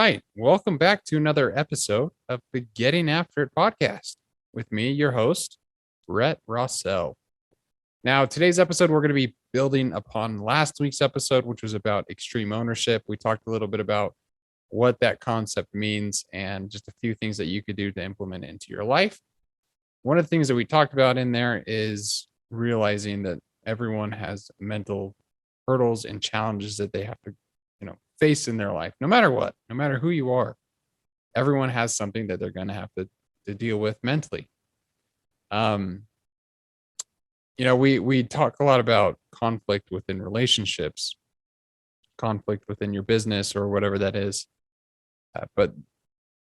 right. Welcome back to another episode of the Getting After It podcast with me, your host, Brett Rossell. Now, today's episode, we're going to be building upon last week's episode, which was about extreme ownership. We talked a little bit about what that concept means and just a few things that you could do to implement it into your life. One of the things that we talked about in there is realizing that everyone has mental hurdles and challenges that they have to face in their life, no matter what, no matter who you are. Everyone has something that they're going to have to deal with mentally. um we talk a lot about conflict within relationships, conflict within your business or whatever that is. But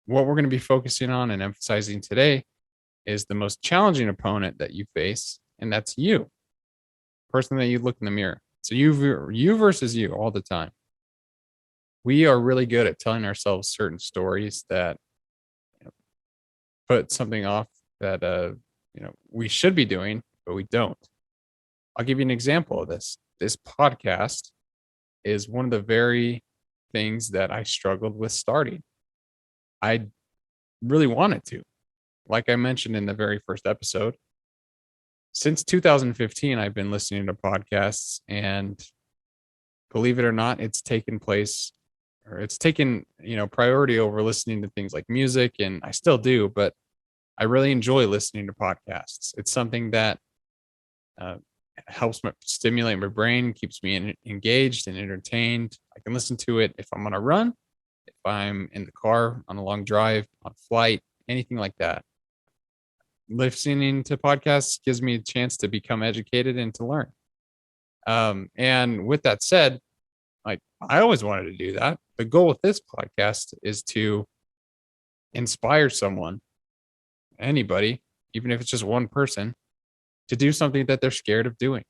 what we're going to be focusing on and emphasizing today is the most challenging opponent that you face, and that's you, person that you look in the mirror. So you versus you all the time. We are really good at telling ourselves certain stories that put something off that we should be doing, but we don't. I'll give you an example of this. This podcast is one of the very things that I struggled with starting. I really wanted to. Like I mentioned in the very first episode, since 2015, I've been listening to podcasts, and believe it or not, it's taken priority over listening to things like music, and I still do, but I really enjoy listening to podcasts. It's something that helps stimulate my brain, keeps me engaged and entertained. I can listen to it if I'm on a run, if I'm in the car on a long drive, on a flight, anything like that. Listening to podcasts gives me a chance to become educated and to learn. And with that said, like, I always wanted to do that. The goal with this podcast is to inspire someone, anybody, even if it's just one person, to do something that they're scared of doing.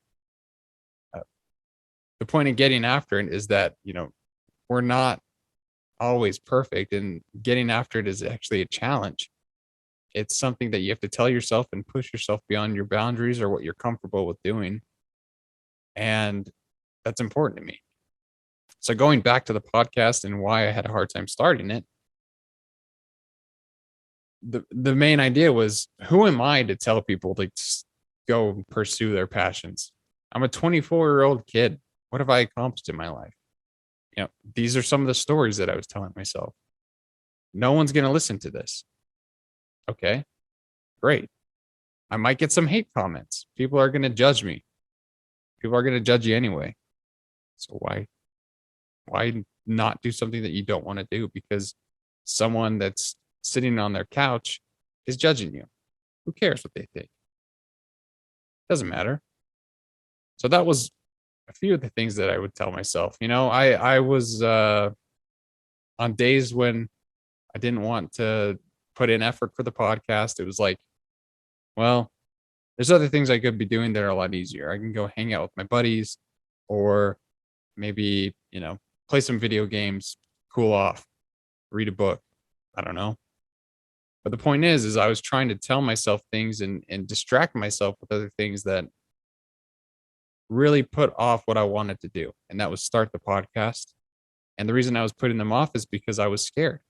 The point of getting after it is that, we're not always perfect, and getting after it is actually a challenge. It's something that you have to tell yourself and push yourself beyond your boundaries or what you're comfortable with doing. And that's important to me. So going back to the podcast and why I had a hard time starting it, the main idea was, who am I to tell people to go pursue their passions? I'm a 24-year-old kid. What have I accomplished in my life? These are some of the stories that I was telling myself. No one's going to listen to this. Okay, great. I might get some hate comments. People are going to judge me. People are going to judge you anyway. So why not do something that you don't want to do because someone that's sitting on their couch is judging you? Who cares what they think? Doesn't matter. So that was a few of the things that I would tell myself. I was on days when I didn't want to put in effort for the podcast. It was like, well, there's other things I could be doing that are a lot easier. I can go hang out with my buddies, or maybe, play some video games, cool off, read a book. I don't know. But the point is I was trying to tell myself things and distract myself with other things that really put off what I wanted to do. And that was start the podcast. And the reason I was putting them off is because I was scared.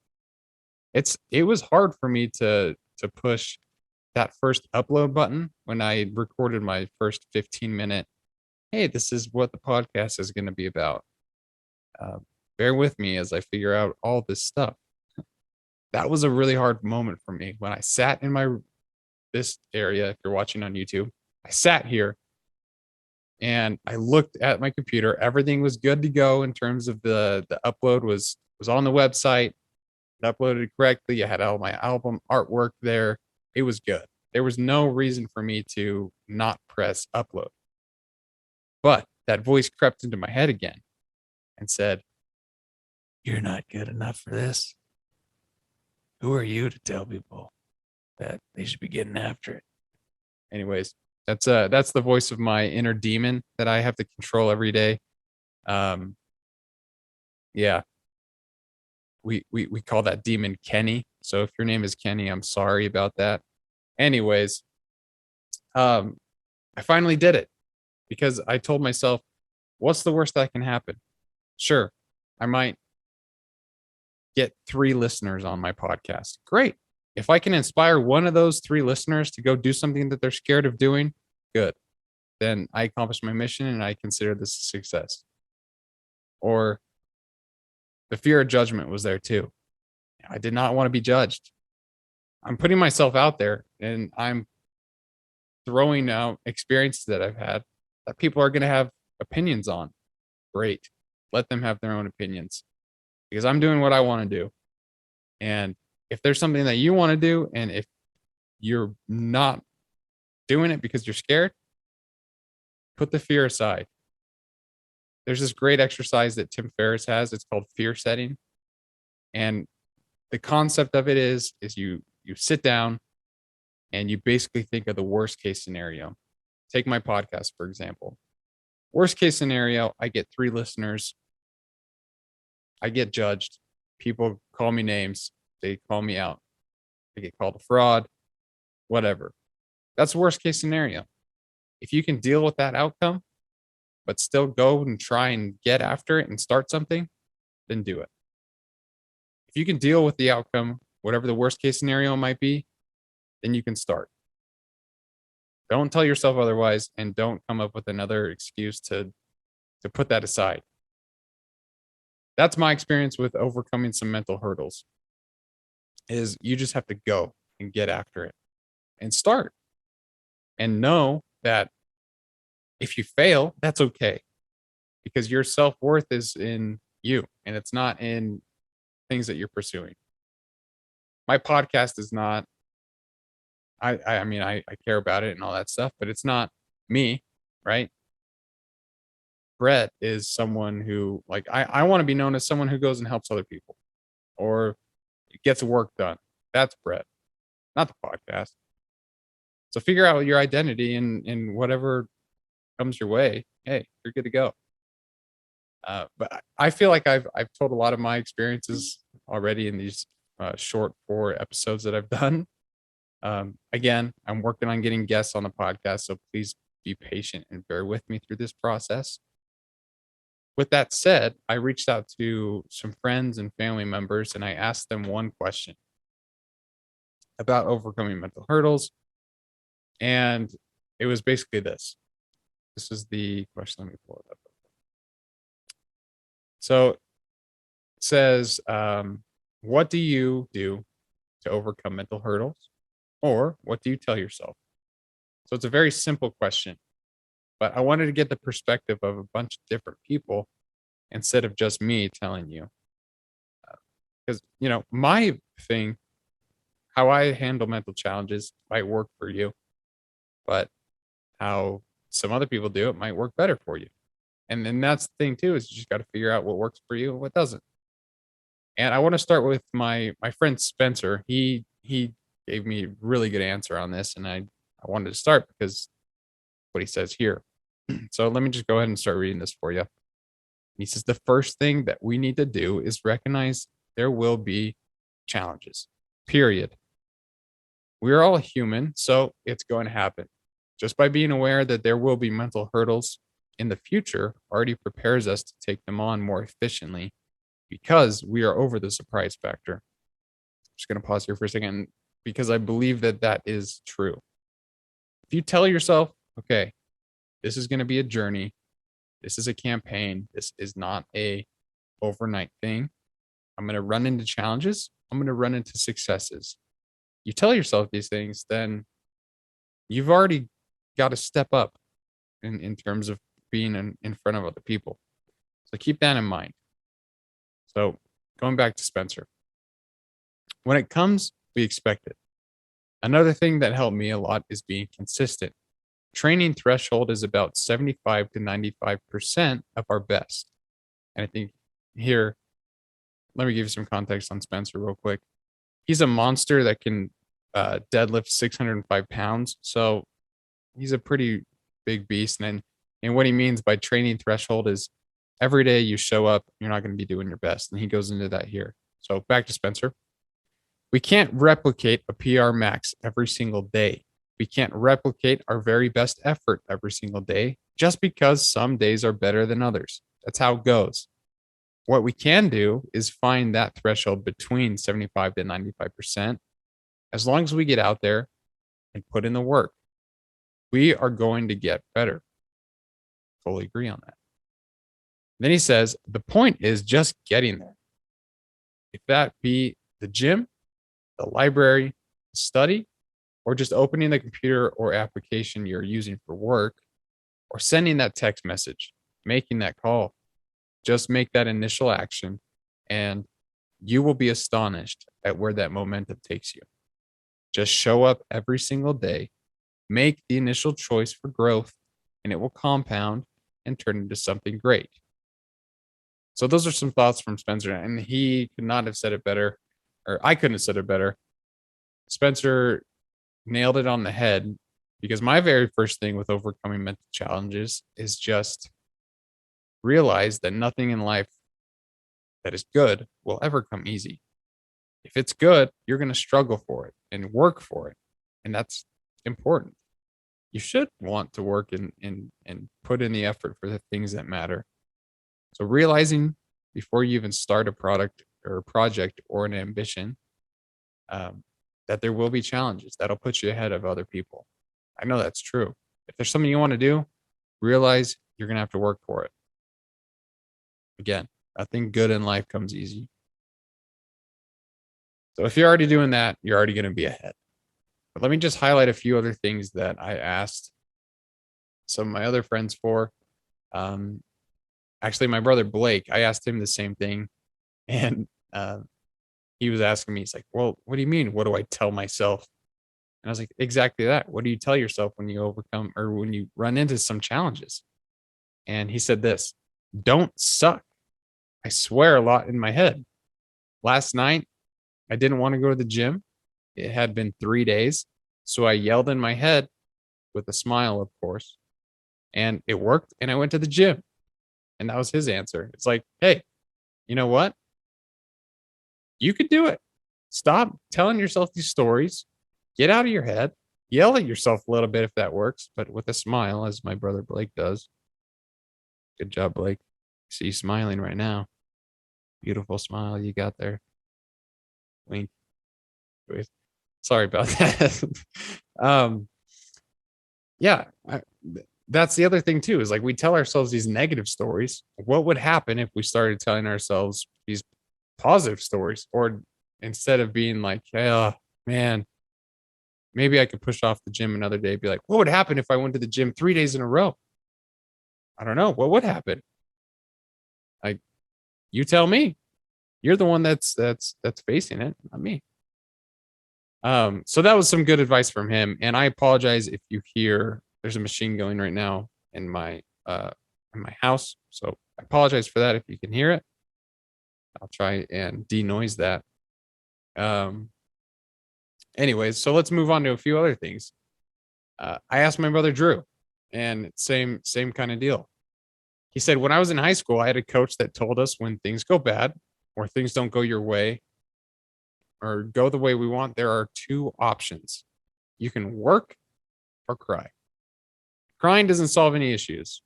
It was hard for me to push that first upload button when I recorded my first 15-minute, hey, this is what the podcast is going to be about. Bear with me as I figure out all this stuff. That was a really hard moment for me when I sat in this area. If you're watching on YouTube, I sat here and I looked at my computer. Everything was good to go in terms of the upload was on the website. It uploaded correctly. I had all my album artwork there. It was good. There was no reason for me to not press upload. But that voice crept into my head again and said, "You're not good enough for this. Who are you to tell people that they should be getting after it?" Anyways, that's the voice of my inner demon that I have to control every day. Yeah. We call that demon Kenny. So if your name is Kenny, I'm sorry about that. Anyways, I finally did it because I told myself, what's the worst that can happen? Sure, I might get 3 listeners on my podcast. Great. If I can inspire one of those 3 listeners to go do something that they're scared of doing, good. Then I accomplished my mission and I consider this a success. Or the fear of judgment was there too. I did not want to be judged. I'm putting myself out there and I'm throwing out experiences that I've had that people are going to have opinions on. Great. Let them have their own opinions because I'm doing what I want to do. And if there's something that you want to do, and if you're not doing it because you're scared, put the fear aside. There's this great exercise that Tim Ferriss has. It's called fear setting. And the concept of it is you sit down and you basically think of the worst case scenario. Take my podcast, for example. Worst case scenario, I get 3 listeners. I get judged. People call me names. They call me out. I get called a fraud, whatever. That's the worst case scenario. If you can deal with that outcome, but still go and try and get after it and start something, then do it. If you can deal with the outcome, whatever the worst case scenario might be, then you can start. Don't tell yourself otherwise, and don't come up with another excuse to put that aside. That's my experience with overcoming some mental hurdles. Is you just have to go and get after it and start. And know that if you fail, that's okay. Because your self-worth is in you and it's not in things that you're pursuing. My podcast is not, I mean, I care about it and all that stuff, but it's not me, right? Brett is someone who, like, I want to be known as someone who goes and helps other people or gets work done. That's Brett, not the podcast. So figure out your identity and whatever comes your way. Hey, you're good to go. But I feel like I've told a lot of my experiences already in these short 4 episodes that I've done. Again, I'm working on getting guests on the podcast, so please be patient and bear with me through this process. With that said, I reached out to some friends and family members and I asked them one question about overcoming mental hurdles. And it was basically this. This is the question. Let me pull it up. So it says, what do you do to overcome mental hurdles? Or what do you tell yourself? So it's a very simple question, but I wanted to get the perspective of a bunch of different people instead of just me telling you. Because, my thing, how I handle mental challenges might work for you, but how some other people do it might work better for you. And then that's the thing too, is you just got to figure out what works for you and what doesn't. And I want to start with my friend Spencer. He gave me a really good answer on this, and I wanted to start because what he says here. So let me just go ahead and start reading this for you. He says the first thing that we need to do is recognize there will be challenges. Period. We're all human, so it's going to happen. Just by being aware that there will be mental hurdles in the future already prepares us to take them on more efficiently because we are over the surprise factor. I'm just going to pause here for a second because I believe that that is true. If you tell yourself, okay, this is going to be a journey, this is a campaign, this is not a overnight thing. I'm going to run into challenges, I'm going to run into successes. You tell yourself these things, then you've already got to step up in terms of being in front of other people. So keep that in mind. So going back to Spencer, when it comes, we expect it. Another thing that helped me a lot is being consistent. Training threshold is about 75 to 95% of our best. And I think here, let me give you some context on Spencer real quick. He's a monster that can deadlift 605 pounds. So he's a pretty big beast. And what he means by training threshold is every day you show up, you're not going to be doing your best. And he goes into that here. So back to Spencer. We can't replicate a PR max every single day. We can't replicate our very best effort every single day just because some days are better than others. That's how it goes. what we can do is find that threshold between 75 to 95%. As long as we get out there and put in the work, we are going to get better. Fully agree on that. Then he says, the point is just getting there. If that be the gym, the library, study, or just opening the computer or application you're using for work, or sending that text message, making that call, just make that initial action, and you will be astonished at where that momentum takes you. Just show up every single day, make the initial choice for growth, and it will compound and turn into something great. So those are some thoughts from Spencer, and he could not have said it better, or I couldn't have said it better. Spencer nailed it on the head, because my very first thing with overcoming mental challenges is just realize that nothing in life that is good will ever come easy. If it's good, you're going to struggle for it and work for it. And that's important. You should want to work and put in the effort for the things that matter. So realizing before you even start a product or a project or an ambition, that there will be challenges that'll put you ahead of other people. I know that's true. If there's something you want to do, realize you're going to have to work for it. Again, nothing good in life comes easy. So if you're already doing that, you're already going to be ahead. But let me just highlight a few other things that I asked some of my other friends for. Actually, my brother Blake, I asked him the same thing. And he was asking me, he's like, well, what do you mean? What do I tell myself? And I was like, exactly that. What do you tell yourself when you overcome or when you run into some challenges? And he said this: don't suck. I swear a lot in my head. Last night, I didn't want to go to the gym. It had been 3 days. So I yelled in my head with a smile, of course, and it worked. And I went to the gym, and that was his answer. It's like, hey, you know what? You could do it. Stop telling yourself these stories. Get out of your head. Yell at yourself a little bit if that works, but with a smile, as my brother Blake does. Good job, Blake. See you smiling right now. Beautiful smile you got there. Wink. Sorry about that. Yeah, that's the other thing too, is like we tell ourselves these negative stories. What would happen if we started telling ourselves these positive stories? Or instead of being like, oh man, maybe I could push off the gym another day, be like, what would happen if I went to the gym 3 days in a row? I don't know. What would happen? Like, you tell me. You're the one that's facing it, not me. So that was some good advice from him. And I apologize if you hear there's a machine going right now in my house. So I apologize for that if you can hear it. I'll try and denoise that. Anyways, so let's move on to a few other things. I asked my brother Drew, and same kind of deal. He said, when I was in high school, I had a coach that told us when things go bad or things don't go your way or go the way we want, there are two options. You can work or cry. Crying doesn't solve any issues.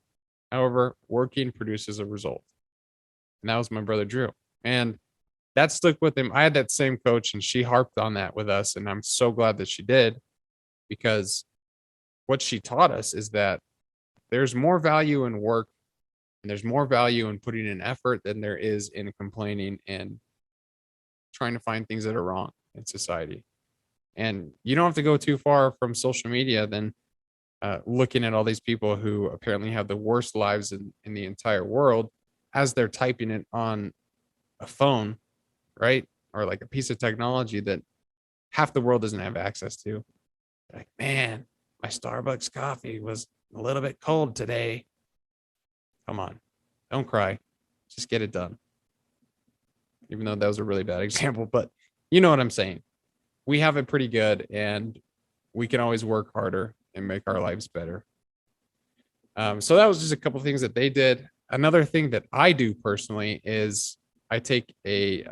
However, working produces a result. And that was my brother Drew. And that stuck with him. I had that same coach, and she harped on that with us. And I'm so glad that she did, because what she taught us is that there's more value in work and there's more value in putting in effort than there is in complaining and trying to find things that are wrong in society. And you don't have to go too far from social media than looking at all these people who apparently have the worst lives in the entire world as they're typing it on a phone, right? Or like a piece of technology that half the world doesn't have access to. Like, man, my Starbucks coffee was a little bit cold today. Come on, don't cry. Just get it done. Even though that was a really bad example, but you know what I'm saying. We have it pretty good, and we can always work harder and make our lives better. So that was just a couple of things that they did. Another thing that I do personally is I take a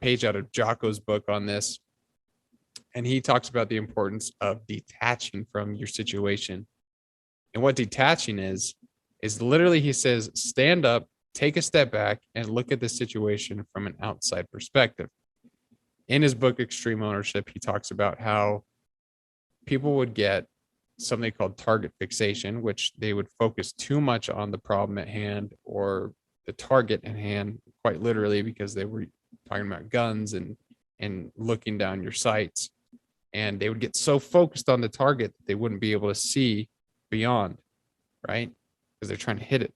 page out of Jocko's book on this, and he talks about the importance of detaching from your situation. And what detaching is literally, he says, stand up take a step back and look at the situation from an outside perspective. In his book, Extreme Ownership, he talks about how people would get something called target fixation, which they would focus too much on the problem at hand or the target at hand, quite literally, because they were talking about guns and looking down your sights. And they would get so focused on the target that they wouldn't be able to see beyond, right? Because they're trying to hit it.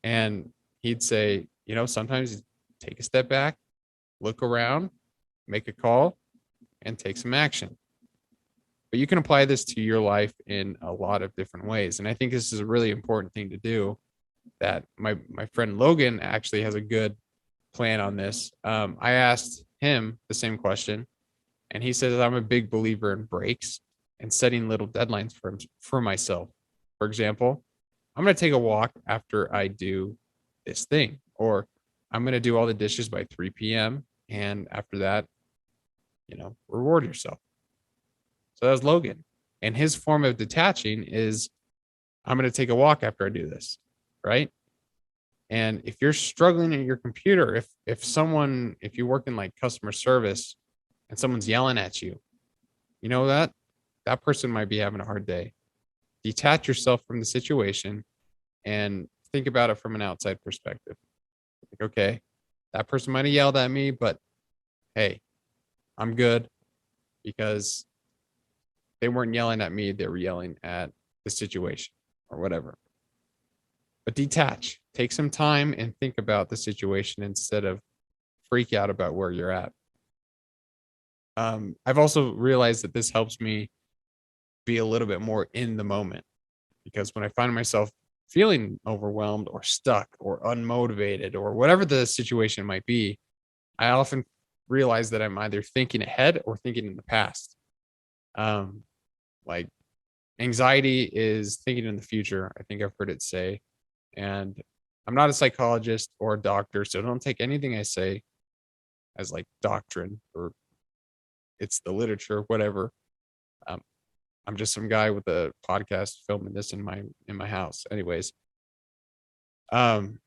And he'd say, sometimes take a step back, look around, make a call, and take some action. But you can apply this to your life in a lot of different ways. And I think this is a really important thing to do, that my friend Logan actually has a good plan on this. I asked him the same question, and he says I'm a big believer in breaks and setting little deadlines for myself. For example, I'm going to take a walk after I do this thing, or I'm going to do all the dishes by 3 p.m. And after that, reward yourself. So that's Logan. And his form of detaching is I'm going to take a walk after I do this, right? And if you're struggling at your computer, if you work in like customer service and someone's yelling at you, that person might be having a hard day. Detach yourself from the situation and think about it from an outside perspective. Like, okay, that person might have yelled at me, but hey, I'm good because they weren't yelling at me. They were yelling at the situation or whatever. But detach, take some time and think about the situation instead of freak out about where you're at. I've also realized that this helps me be a little bit more in the moment, because when I find myself feeling overwhelmed or stuck or unmotivated or whatever the situation might be, I often realize that I'm either thinking ahead or thinking in the past. Like anxiety is thinking in the future, I think I've heard it say. And I'm not a psychologist or a doctor, so don't take anything I say as like doctrine or it's the literature, whatever. Um, I'm just some guy with a podcast filming this in my house. Anyways, when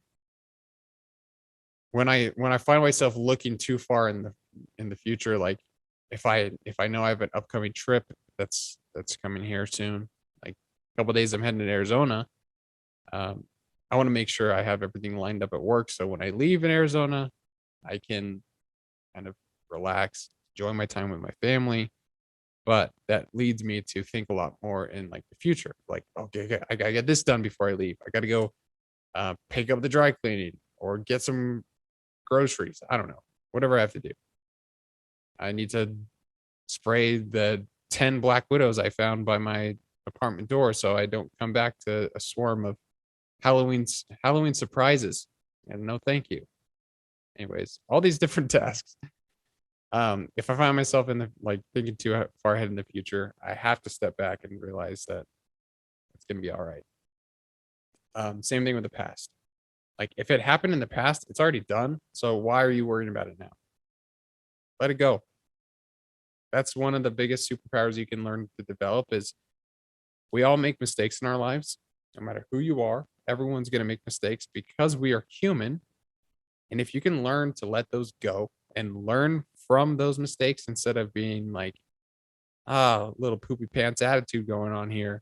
I find myself looking too far in the future, like if I know I have an upcoming trip that's coming here soon, like a couple days I'm heading to Arizona. I want to make sure I have everything lined up at work, so when I leave in Arizona, I can kind of relax, enjoy my time with my family. But that leads me to think a lot more in like the future. Like, okay, I gotta get this done before I leave. I gotta go pick up the dry cleaning or get some groceries. I don't know, whatever I have to do. I need to spray the 10 black widows I found by my apartment door so I don't come back to a swarm of Halloween surprises. And no, thank you. Anyways, all these different tasks. If I find myself in the like thinking too far ahead in the future, I have to step back and realize that it's gonna be all right. Same thing with the past. Like if it happened in the past, it's already done. So why are you worrying about it now? Let it go. That's one of the biggest superpowers you can learn to develop is we all make mistakes in our lives, no matter who you are. Everyone's going to make mistakes because we are human. And if you can learn to let those go and learn from those mistakes instead of being like, little poopy pants attitude going on here,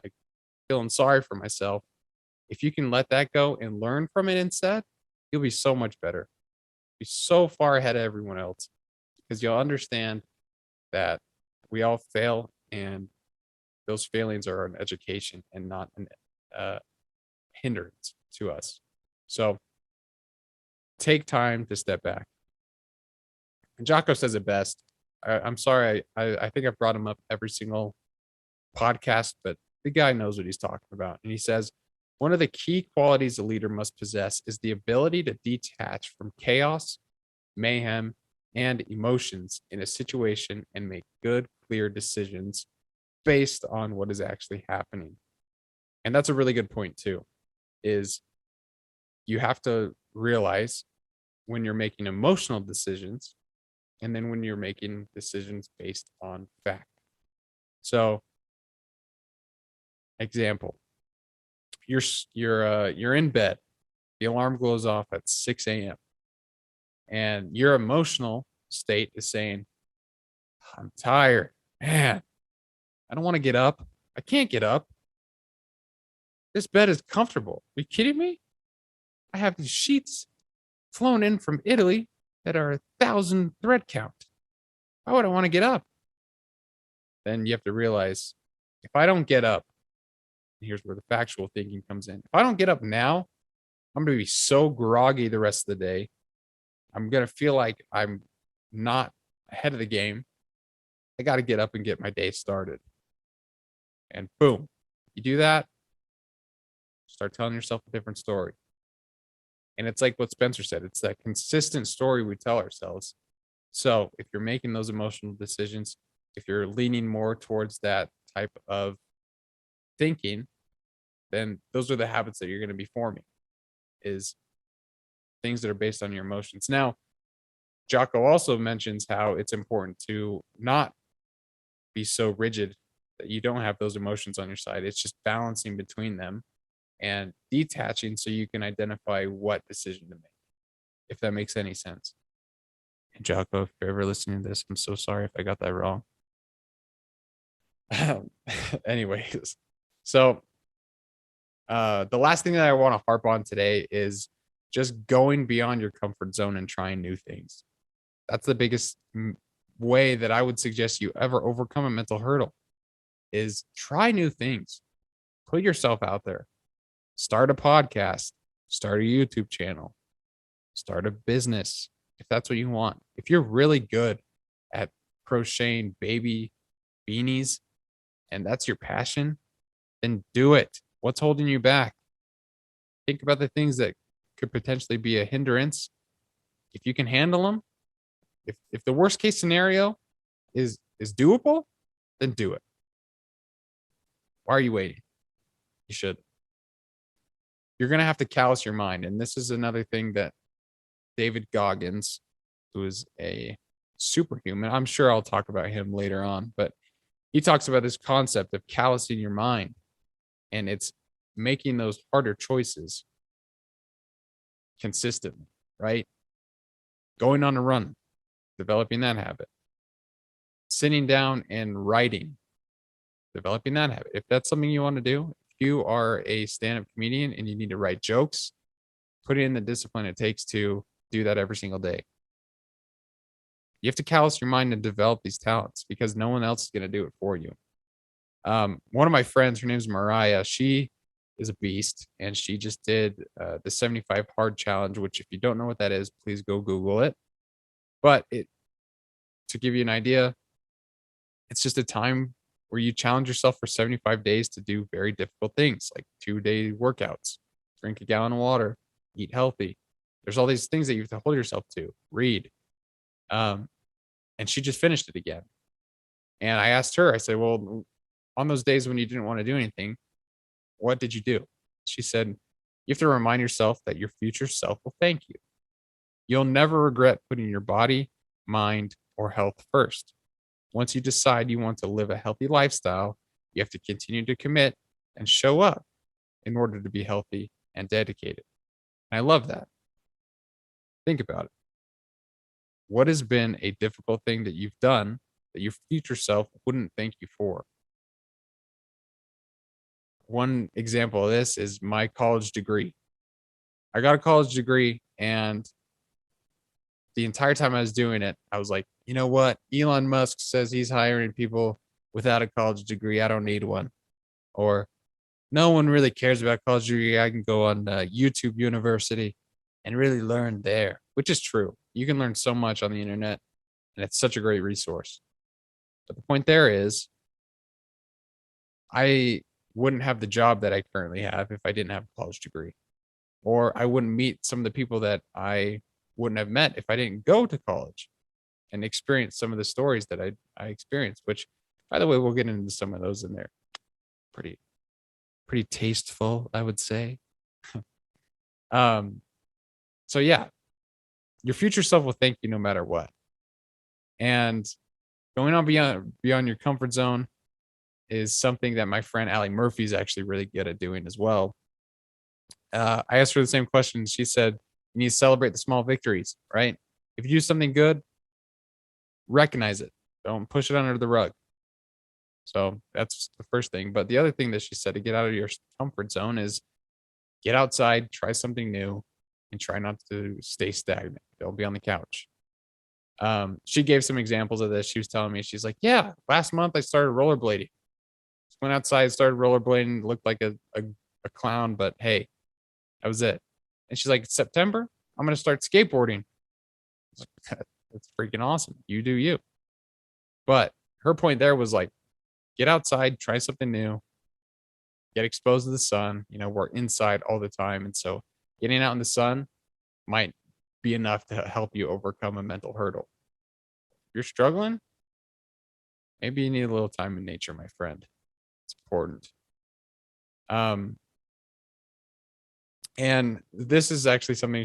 like feeling sorry for myself. If you can let that go and learn from it instead, you'll be so much better. Be so far ahead of everyone else because you'll understand that we all fail and those failings are an education and not an hindrance to us. So take time to step back. And Jocko says it best. I'm sorry, I think I've brought him up every single podcast, but the guy knows what he's talking about. And he says, one of the key qualities a leader must possess is the ability to detach from chaos, mayhem, and emotions in a situation and make good, clear decisions based on what is actually happening. And that's a really good point too, is you have to realize when you're making emotional decisions and then when you're making decisions based on fact. So, example, you're in bed The alarm goes off at 6 a.m. and your emotional state is saying, I'm tired. Man, I don't want to get up. I can't get up. This bed is comfortable. Are you kidding me? I have these sheets flown in from Italy that are 1,000 thread count. Why would I want to get up? Then you have to realize if I don't get up, here's where the factual thinking comes in. If I don't get up now, I'm going to be so groggy the rest of the day. I'm going to feel like I'm not ahead of the game. I got to get up and get my day started. And boom, you do that, start telling yourself a different story. And it's like what Spencer said, it's that consistent story we tell ourselves. So if you're making those emotional decisions, if you're leaning more towards that type of thinking, then those are the habits that you're going to be forming, is things that are based on your emotions. Now, Jocko also mentions how it's important to not be so rigid that you don't have those emotions on your side. It's just balancing between them and detaching so you can identify what decision to make, if that makes any sense. And Jocko, if you're ever listening to this, I'm so sorry if I got that wrong. Anyways, so the last thing that I want to harp on today is just going beyond your comfort zone and trying new things. That's the biggest way that I would suggest you ever overcome a mental hurdle, is try new things. Put yourself out there. Start a podcast, start a YouTube channel, start a business if that's what you want. If you're really good at crocheting baby beanies and that's your passion, then do it. What's holding you back? Think about the things that could potentially be a hindrance. If you can handle them, if the worst case scenario is doable, then do it. Why are you waiting? You should. You're going to have to callous your mind. And this is another thing that David Goggins, who is a superhuman, I'm sure I'll talk about him later on, but he talks about this concept of callousing your mind. And it's making those harder choices consistently, right? Going on a run, developing that habit. Sitting down and writing, developing that habit. If that's something you want to do, if you are a stand-up comedian and you need to write jokes, put in the discipline it takes to do that every single day. You have to callous your mind and develop these talents because no one else is going to do it for you. One of my friends, her name's Mariah, she is a beast, and she just did the 75 hard challenge, which if you don't know what that is, please go Google it. But to give you an idea, it's just a time where you challenge yourself for 75 days to do very difficult things like 2-day workouts, drink a gallon of water, eat healthy. There's all these things that you have to hold yourself to, read. And she just finished it again. And I asked her, I said, well, on those days when you didn't want to do anything, what did you do? She said, you have to remind yourself that your future self will thank you. You'll never regret putting your body, mind, or health first. Once you decide you want to live a healthy lifestyle, you have to continue to commit and show up in order to be healthy and dedicated. And I love that. Think about it. What has been a difficult thing that you've done that your future self wouldn't thank you for? One example of this is my college degree. I got a college degree, and the entire time I was doing it, I was like, you know what? Elon Musk says he's hiring people without a college degree. I don't need one. Or no one really cares about college degree. I can go on YouTube University and really learn there, which is true. You can learn so much on the internet, and it's such a great resource. But the point there is, I wouldn't have the job that I currently have if I didn't have a college degree, or I wouldn't meet some of the people that I wouldn't have met if I didn't go to college and experience some of the stories that I experienced, which, by the way, we'll get into some of those in there. Pretty tasteful, I would say. So yeah, your future self will thank you no matter what. And going on beyond your comfort zone is something that my friend Allie Murphy is actually really good at doing as well. I asked her the same question. She said, you need to celebrate the small victories, right? If you do something good, recognize it. Don't push it under the rug. So that's the first thing. But the other thing that she said to get out of your comfort zone is get outside, try something new, and try not to stay stagnant. Don't be on the couch. She gave some examples of this. She was telling me, she's like, yeah, last month I started rollerblading. Just went outside, started rollerblading, looked like a clown, but hey, that was it. And she's like, September, I'm going to start skateboarding. That's freaking awesome. You do you. But her point there was like, get outside, try something new, get exposed to the sun. You know, we're inside all the time. And so getting out in the sun might be enough to help you overcome a mental hurdle. If you're struggling, maybe you need a little time in nature, my friend. It's important. And this is actually something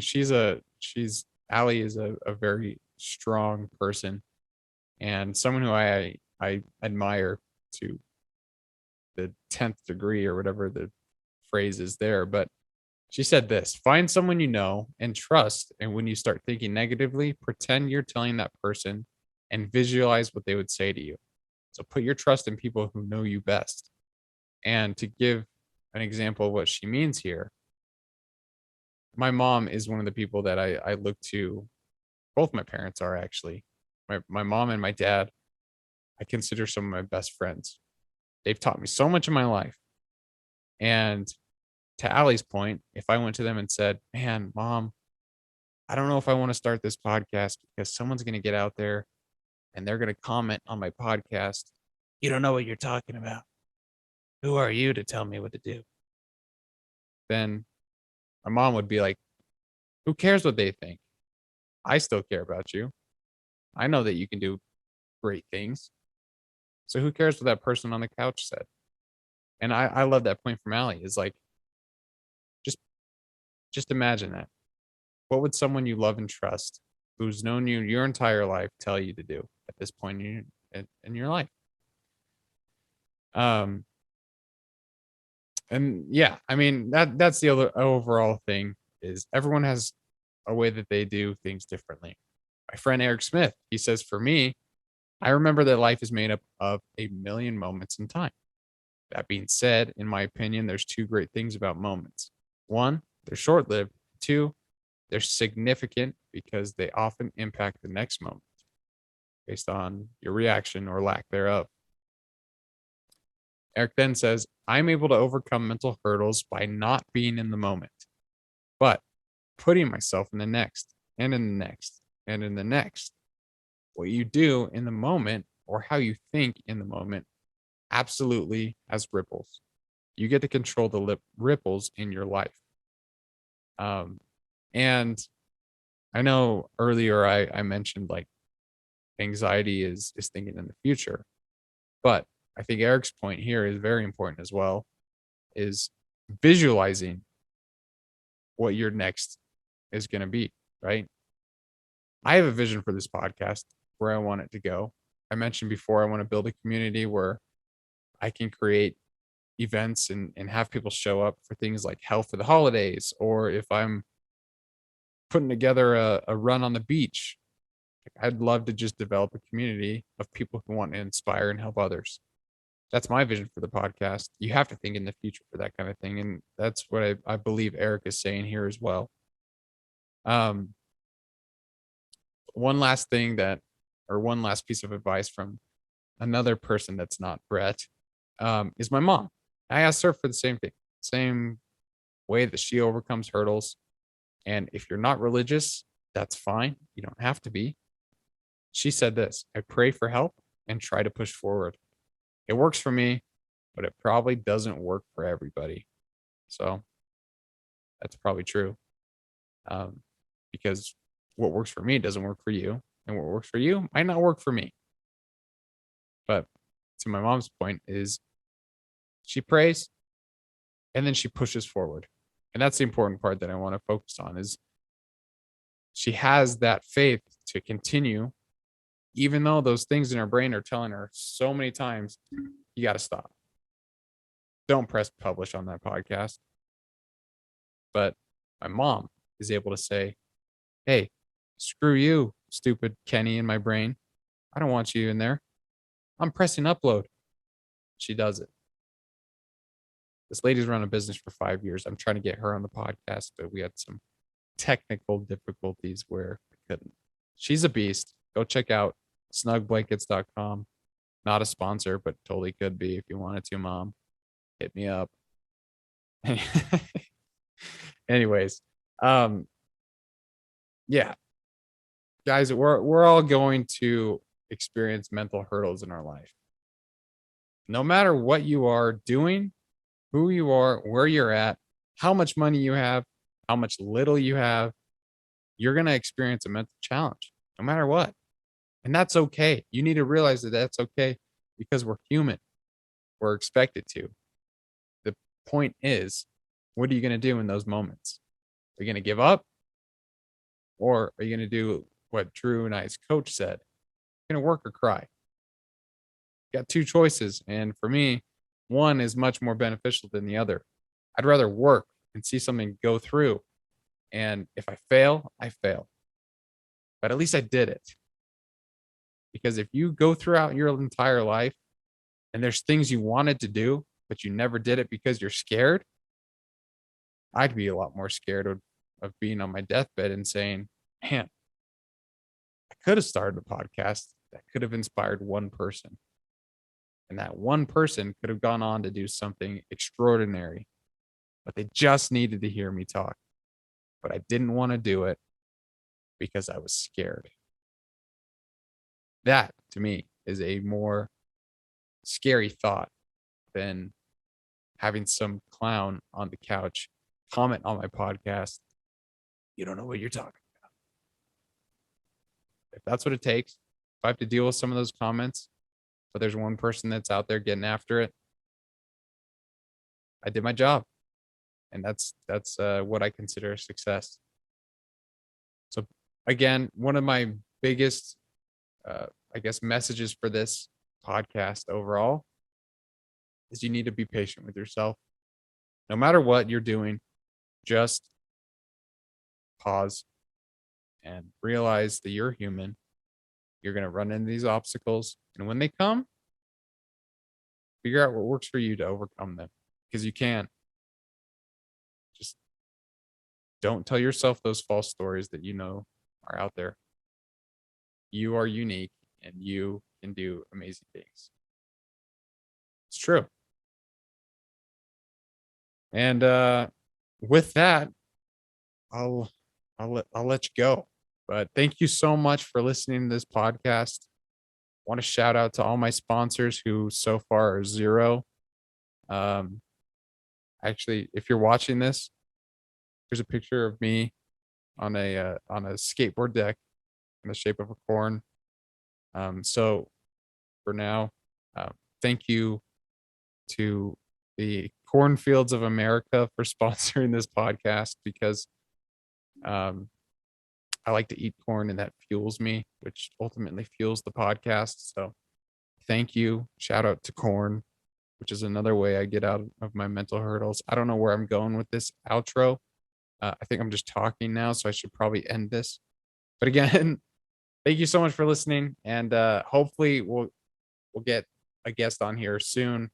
Allie is a very strong person and someone who I admire to the 10th degree or whatever the phrase is there. But she said this: find someone you know and trust. And when you start thinking negatively, pretend you're telling that person and visualize what they would say to you. So put your trust in people who know you best. And to give an example of what she means here, my mom is one of the people that I look to. Both my parents are actually. My mom and my dad, I consider some of my best friends. They've taught me so much in my life. And to Allie's point, if I went to them and said, man, mom, I don't know if I want to start this podcast because someone's going to get out there and they're going to comment on my podcast. You don't know what you're talking about. Who are you to tell me what to do? Then my mom would be like, who cares what they think? I still care about you. I know that you can do great things. So who cares what that person on the couch said? And I love that point from Allie is like, just imagine that. What would someone you love and trust who's known you your entire life tell you to do at this point in your life? And yeah, I mean that's the other overall thing is everyone has a way that they do things differently. My friend Eric Smith, he says, for me, I remember that life is made up of a million moments in time. That being said, in my opinion, there's two great things about moments. One, they're short lived. Two, they're significant because they often impact the next moment based on your reaction or lack thereof. Eric then says, I'm able to overcome mental hurdles by not being in the moment, but putting myself in the next and in the next and in the next. What you do in the moment or how you think in the moment absolutely has ripples. You get to control the ripples in your life. And I know earlier I mentioned like anxiety is thinking in the future, but I think Eric's point here is very important as well, is visualizing what your next is going to be, right? I have a vision for this podcast where I want it to go. I mentioned before I want to build a community where I can create events and have people show up for things like health for the holidays, or if I'm putting together a run on the beach, I'd love to just develop a community of people who want to inspire and help others. That's my vision for the podcast. You have to think in the future for that kind of thing. And that's what I believe Eric is saying here as well. One last thing one last piece of advice from another person that's not Brett, is my mom. I asked her for the same thing, same way that she overcomes hurdles. And if you're not religious, that's fine. You don't have to be. She said this: I pray for help and try to push forward. It works for me, but it probably doesn't work for everybody. So that's probably true. Because what works for me doesn't work for you, and what works for you might not work for me. But to my mom's point is she prays and then she pushes forward. And that's the important part that I want to focus on is she has that faith to continue, even though those things in her brain are telling her so many times, you got to stop. Don't press publish on that podcast. But my mom is able to say, hey, screw you, stupid Kenny in my brain. I don't want you in there. I'm pressing upload. She does it. This lady's run a business for 5 years. I'm trying to get her on the podcast, but we had some technical difficulties where I couldn't. She's a beast. Go check out snugblankets.com. Not a sponsor, but totally could be if you wanted to, mom. Hit me up. Anyways, yeah, guys, we're all going to experience mental hurdles in our life. No matter what you are doing, who you are, where you're at, how much money you have, how much little you have, you're going to experience a mental challenge no matter what. And that's okay. You need to realize that that's okay because we're human. We're expected to. The point is, what are you going to do in those moments? Are you going to give up? Or are you going to do what Drew and I's coach said? You're going to work or cry. You got two choices. And for me, one is much more beneficial than the other. I'd rather work and see something go through. And if I fail, I fail. But at least I did it. Because if you go throughout your entire life and there's things you wanted to do, but you never did it because you're scared, I'd be a lot more scared of being on my deathbed and saying, man, I could have started a podcast that could have inspired one person. And that one person could have gone on to do something extraordinary, but they just needed to hear me talk. But I didn't want to do it because I was scared. That to me is a more scary thought than having some clown on the couch comment on my podcast. You don't know what you're talking about. If that's what it takes, if I have to deal with some of those comments, but there's one person that's out there getting after it, I did my job. And that's what I consider a success. So again, one of my biggest I guess messages for this podcast overall is you need to be patient with yourself. No matter what you're doing, just pause and realize that you're human. You're going to run into these obstacles. And when they come, figure out what works for you to overcome them because you can. Just don't tell yourself those false stories that you know are out there. You are unique and you can do amazing things. It's true. And with that, I'll let you go. But thank you so much for listening to this podcast. I want to shout out to all my sponsors who so far are zero. Actually, if you're watching this, here's a picture of me on a skateboard deck in the shape of a corn. So for now, thank you to the Cornfields of America for sponsoring this podcast because I like to eat corn and that fuels me, which ultimately fuels the podcast. So thank you. Shout out to corn, which is another way I get out of my mental hurdles. I don't know where I'm going with this outro. I think I'm just talking now, so I should probably end this. But again, thank you so much for listening. And hopefully we'll get a guest on here soon.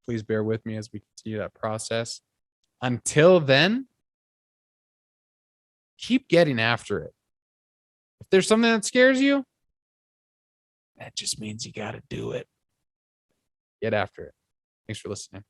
Please bear with me as we continue that process. Until then, keep getting after it. If there's something that scares you, that just means you got to do it. Get after it. Thanks for listening.